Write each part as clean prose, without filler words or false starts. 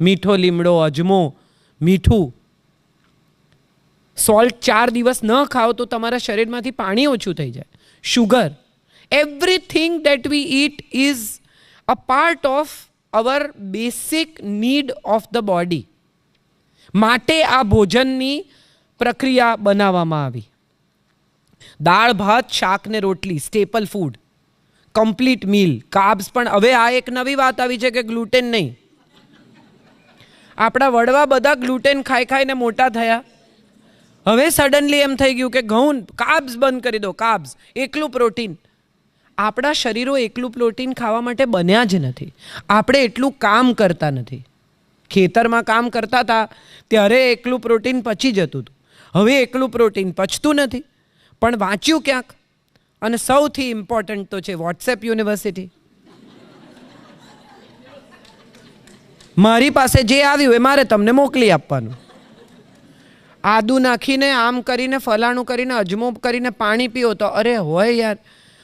મીઠો લીમડો, અજમો, મીઠું. સોલ્ટ 4 દિવસ ન ખાઓ તો તમારા શરીરમાંથી પાણી ઓછું થઈ જાય. Sugar, everything that we eat is a part of our basic need of the body. માટે આ ભોજનની પ્રક્રિયા બનાવવામાં આવી. દાળ, ભાત, શાક ને રોટલી staple food, complete meal. Carbs પણ હવે આ એક નવી વાત આવી છે કે ગ્લુટેન નહીં. આપણા વડવા બધા ગ્લુટેન ખાઈ ખાઈને મોટા થયા. હવે સડનલી એમ થઈ ગયું કે ઘઉં, કાર્બ્સ બંધ કરી દો. કાર્બ્સ, એકલું પ્રોટીન. આપણા શરીરો એકલું પ્રોટીન ખાવા માટે બન્યા જ નથી. આપણે એટલું કામ કરતા નથી. ખેતરમાં કામ કરતા હતા ત્યારે એકલું પ્રોટીન પચી જતું હતું. હવે એકલું પ્રોટીન પચતું નથી. પણ વાંચ્યું ક્યાંક, અને સૌથી ઇમ્પોર્ટન્ટ તો છે વોટ્સએપ યુનિવર્સિટી. મારી પાસે જે આવ્યું એ મારે તમને મોકલી આપવાનું. આદુ નાખીને, આમ કરીને, ફલાણું કરીને, અજમો કરીને પાણી પીઓ તો અરે હોય યાર,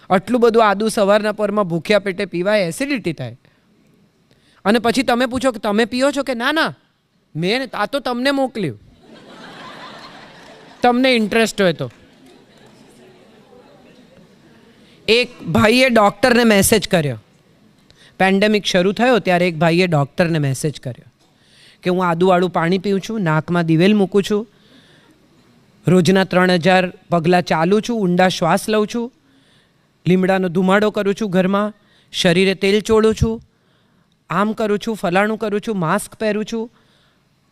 આટલું બધું આદુ સવારના પરમાં ભૂખ્યા પેટે પીવાય, એસિડિટી થાય. અને પછી તમે પૂછો કે તમે પીઓ છો કે ના ના, મેં આ તો તમને મોકલ્યું, તમને ઇન્ટરેસ્ટ હોય તો. એક ભાઈએ ડૉક્ટરને મેસેજ કર્યો. પેન્ડેમિક શરૂ થયો ત્યારે એક ભાઈએ ડૉક્ટરને મેસેજ કર્યો કે હું આદુવાળું પાણી પીઉં છું, નાકમાં દિવેલ મૂકું છું, રોજના 3000 પગલાં ચાલું છું, ઊંડા શ્વાસ લઉં છું, લીમડાનો ધુમાડો કરું છું ઘરમાં, શરીરે તેલ ચોળું છું, આમ કરું છું, ફલાણું કરું છું, માસ્ક પહેરું છું,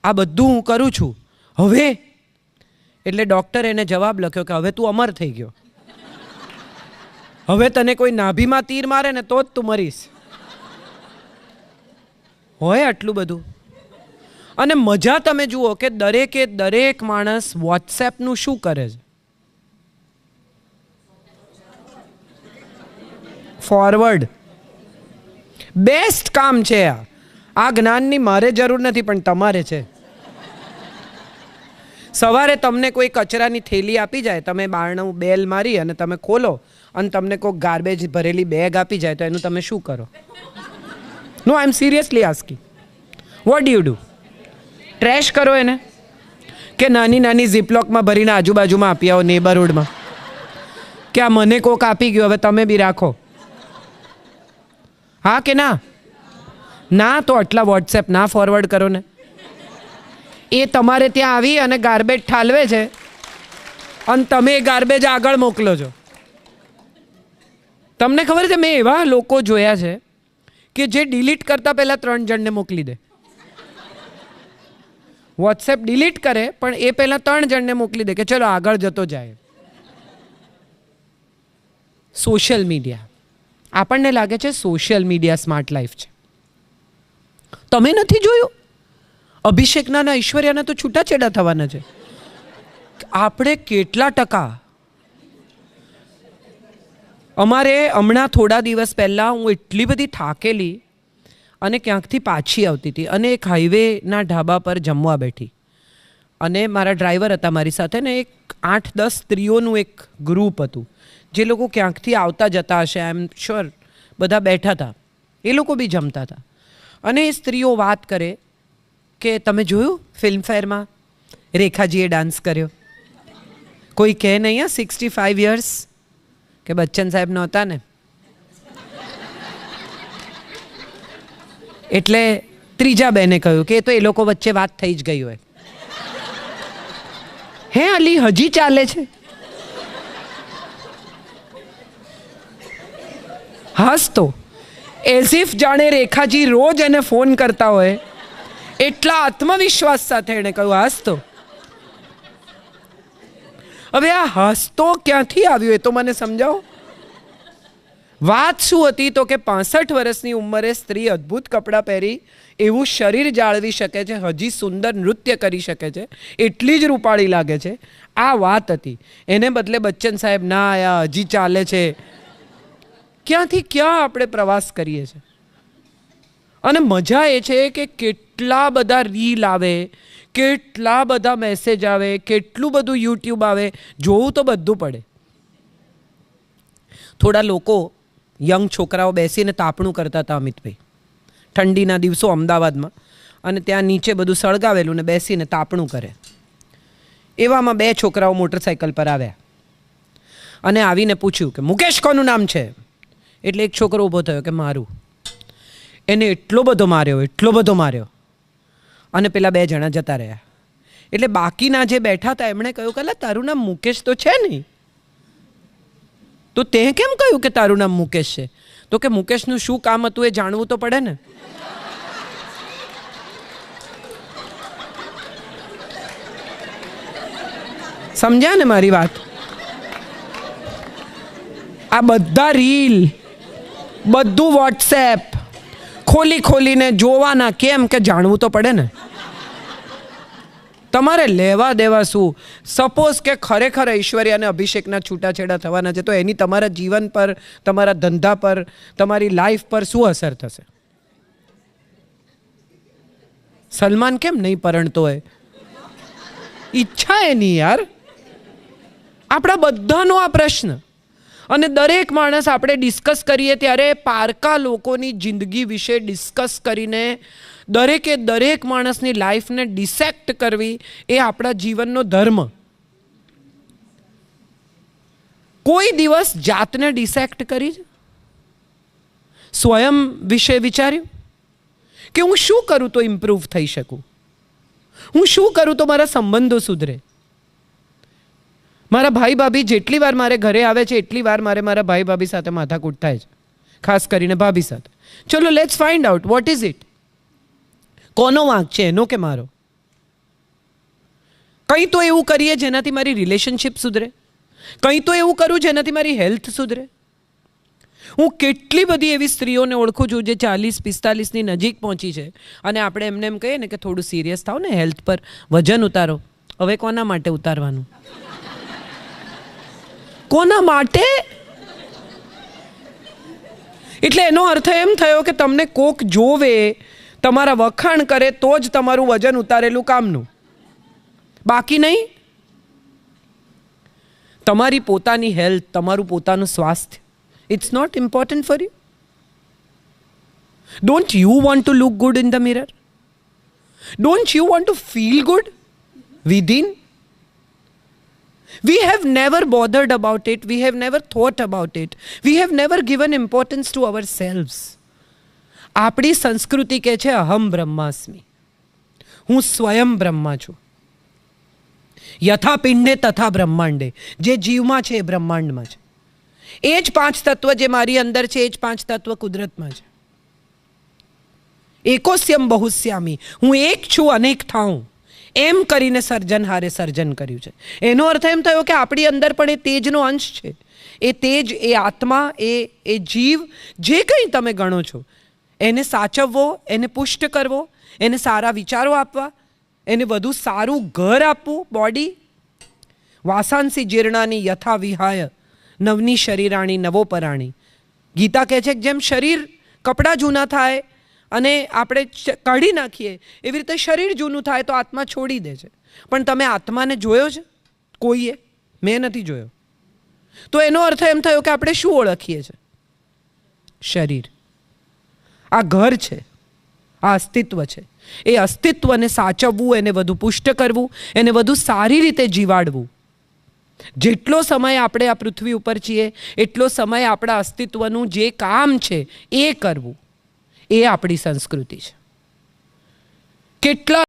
આ બધું હું કરું છું. હવે એટલે ડૉક્ટરે એને જવાબ લખ્યો કે હવે તું અમર થઈ ગયો. હવે તને કોઈ નાભીમાં તીર મારે ને તો જ તું મરીશ. હોય આટલું બધું. અને મજા તમે જુઓ કે દરેકે દરેક માણસ વોટ્સએપનું શું કરે છે? ફોરવર્ડ. બેસ્ટ કામ છે આ. આ જ્ઞાનની મારે જરૂર નથી પણ તમારે છે. સવારે તમને કોઈ કચરાની થેલી આપી જાય, તમે બારણું બેલ મારી અને તમે ખોલો અને તમને કોઈ ગાર્બેજ ભરેલી બેગ આપી જાય તો એનું તમે શું કરો? No, I am seriously asking. What do you do? Trash કરો એને કે નાની નાની ઝીપલોકમાં ભરીને આજુબાજુમાં આપી આવો નેબરહુડમાં કે આ મને કોક આપી ગયો, હવે તમે બી રાખો? હા કે ના? ના, તો આટલા વોટ્સએપ ના ફોરવર્ડ કરો ને. એ તમારે ત્યાં આવી અને ગાર્બેજ ઠાલવે છે અને તમે એ ગાર્બેજ આગળ મોકલો છો. તમને ખબર છે, મેં એવા લોકો જોયા છે કે જે ડિલીટ કરતા પહેલા 3 જણને મોકલી દે. વોટ્સએપ ડિલીટ કરે પણ એ પહેલા 3 જણને મોકલી દે કે ચલો આગળ જતો જાય. સોશિયલ મીડિયા, આપણને લાગે છે સોશિયલ મીડિયા સ્માર્ટ લાઈફ છે. તમે નથી જોયું? અભિષેકના ને ઐશ્વર્યાના તો છૂટાછેડા થવાના છે. આપણે કેટલા ટકા? અમારે હમણાં થોડા દિવસ પહેલાં હું એટલી બધી થાકેલી અને ક્યાંકથી પાછી આવતી હતી અને એક હાઈવેના ઢાબા પર જમવા બેઠી અને મારા ડ્રાઈવર હતા મારી સાથે ને એક 8-10 સ્ત્રીઓનું એક ગ્રુપ હતું જે લોકો ક્યાંકથી આવતા જતા હશે, આઈ એમ શ્યોર. બધા બેઠા હતા, એ લોકો બી જમતા હતા અને એ સ્ત્રીઓ વાત કરે કે તમે જોયું ફિલ્મફેરમાં રેખાજીએ ડાન્સ કર્યો? કોઈ કહે નહીં 65 યર્સ કે બચ્ચન સાહેબ નહોતા ને. એટલે ત્રીજા બેને કહ્યું કે એ તો એ લોકો વચ્ચે વાત થઈ જ ગઈ હોય. હે અલી, હજી ચાલે છે? હાસ તો એઝ ઇફ જાણે રેખાજી રોજ એને ફોન કરતા હોય એટલા આત્મવિશ્વાસ સાથે એણે કહ્યું હાસ તો. હવે આ હસતો ક્યાંથી આવ્યો એ તો મને સમજાવો. વાત શું હતી તો કે 65 વર્ષની ઉંમરે સ્ત્રી અદ્ભુત કપડાં પહેરી એવું શરીર જાળવી શકે છે, હજી સુંદર નૃત્ય કરી શકે છે, એટલી જ રૂપાળી લાગે છે, આ વાત હતી. એને બદલે બચ્ચન સાહેબ ના આયા, હજી ચાલે છે. ક્યાંથી ક્યાં આપણે પ્રવાસ કરીએ છીએ. અને મજા એ છે કે કેટલા બધા રીલ આવે, કેટલા બધા મેસેજ આવે, કેટલું બધું યુટ્યુબ આવે, જોવું તો બધું પડે. થોડા લોકો યંગ છોકરાઓ બેસીને તાપણું કરતા હતા અમિતભાઈ ઠંડીના દિવસો અમદાવાદમાં, અને ત્યાં નીચે બધું સળગાવેલું ને બેસીને તાપણું કરે. એવામાં 2 છોકરાઓ મોટરસાઇકલ પર આવ્યા અને આવીને પૂછ્યું કે મુકેશ કોનું નામ છે? એટલે એક છોકરો ઊભો થયો કે મારું. એને એટલો બધો માર્યો અને પેલા 2 જણા જતા રહ્યા. એટલે બાકીના જે બેઠા હતા એમણે કહ્યું કે અલા તારું નામ મુકેશ તો છે નહીં, તો તે કેમ કહ્યું કે તારું નામ મુકેશ છે? તો કે મુકેશનું શું કામ હતું એ જાણવું તો પડે ને. સમજ્યા ને મારી વાત? આ બધા રીલ, બધું વોટ્સએપ ખોલીને જોવાના કેમ કે જાણવું તો પડે ને. તમારે લેવા દેવા શું? સપોઝ કે ખરેખર ઐશ્વર્યા અને અભિષેકના છૂટાછેડા થવાના છે, તો એની તમારા જીવન પર, તમારા ધંધા પર, તમારી લાઈફ પર શું અસર થશે? સલમાન કેમ નહીં પરણતો હોય? ઈચ્છા એની યાર. આપણા બધાનો આ પ્રશ્ન. અને દરેક માણસ આપણે ડિસ્કસ કરીએ ત્યારે પારકા લોકોની જિંદગી વિશે ડિસ્કસ કરીને દરેક માણસની લાઈફને ડિસેક્ટ કરવી એ આપણા જીવનનો ધર્મ. કોઈ દિવસ જાતને ડિસેક્ટ કરી? સ્વયં વિશે વિચાર્યું કે હું શું કરું તો ઇમ્પ્રૂવ થઈ શકું? હું શું કરું તો મારા સંબંધો સુધરે? મારા ભાઈ ભાભી જેટલી વાર મારે ઘરે આવે છે એટલી વાર મારે મારા ભાઈ ભાભી સાથે માથાકૂટ થાય છે, ખાસ કરીને ભાભી સાથે. ચલો let's find out what is it. કોનો વાંક છે, એનો કે મારો? કંઈ તો એવું કરીએ જેનાથી મારી રિલેશનશિપ સુધરે, કંઈ તો એવું કરું જેનાથી મારી હેલ્થ સુધરે. હું કેટલી બધી એવી સ્ત્રીઓને ઓળખું છું જે 40-45ની નજીક પહોંચી છે અને આપણે એમને એમ કહીએ ને કે થોડું સિરિયસ થાવ ને, હેલ્થ પર વજન ઉતારો. હવે કોના માટે ઉતારવાનું? કોના માટે? એટલે એનો અર્થ એમ થયો કે તમને કોક જોવે, તમારા વખાણ કરે તો જ તમારું વજન ઉતારેલું કામનું, બાકી નહીં. તમારી પોતાની હેલ્થ, તમારું પોતાનું સ્વાસ્થ્ય, it's not important for you? Don't you want to look good in the mirror? Don't you want to feel good within? We have never bothered about it. We have never thought about it. We have never given importance to ourselves. આપણી સંસ્કૃતિ કહે છે અહમ બ્રહ્માસ્મિ, હું સ્વયં બ્રહ્મા છું. યથા પિંડે તથા બ્રહ્માંડે, જે જીવમાં છે એ બ્રહ્માંડમાં છે. એ જ 5 તત્વ જે મારી અંદર છે એ જ 5 તત્વ કુદરતમાં છે. એકોસ્યમ બહુસ્યામી, હું એક છું અનેક થાઉં, એમ કરીને સર્જનહારે સર્જન કર્યું છે. એનો અર્થ એમ થયો કે આપણી અંદર પણ એ તેજનો અંશ છે. એ તેજ, એ આત્મા, એ જીવ, જે કંઈ તમે ગણો છો, એને સાચવવો, એને પુષ્ટ કરવો, એને સારા વિચારો આપવા, એને વધુ સારું ઘર આપવું. બોડી વાસાંસી જીર્ણાની યથા વિહાય નવની શરીરાણી નવોપરાણી. ગીતા કહે છે કે જેમ શરીર, કપડાં જૂના થાય અને આપણે કાઢી નાખીએ, એવી રીતે શરીર જૂનું થાય તો આત્મા છોડી દે છે. પણ તમે આત્માને જોયો છે કોઈએ? મેં નથી જોયો. તો એનો અર્થ એમ થયો કે આપણે શું ઓળખીએ છીએ? શરીર. આ ઘર છે, આ અસ્તિત્વ છે. એ અસ્તિત્વને સાચવવું, એને વધુ પુષ્ટ કરવું, એને વધુ સારી રીતે જીવાડવું. જેટલો સમય આપણે આ પૃથ્વી ઉપર છીએ એટલો સમય આપણા અસ્તિત્વનું જે કામ છે એ કરવું, એ આપણી સંસ્કૃતિ છે. કેટલા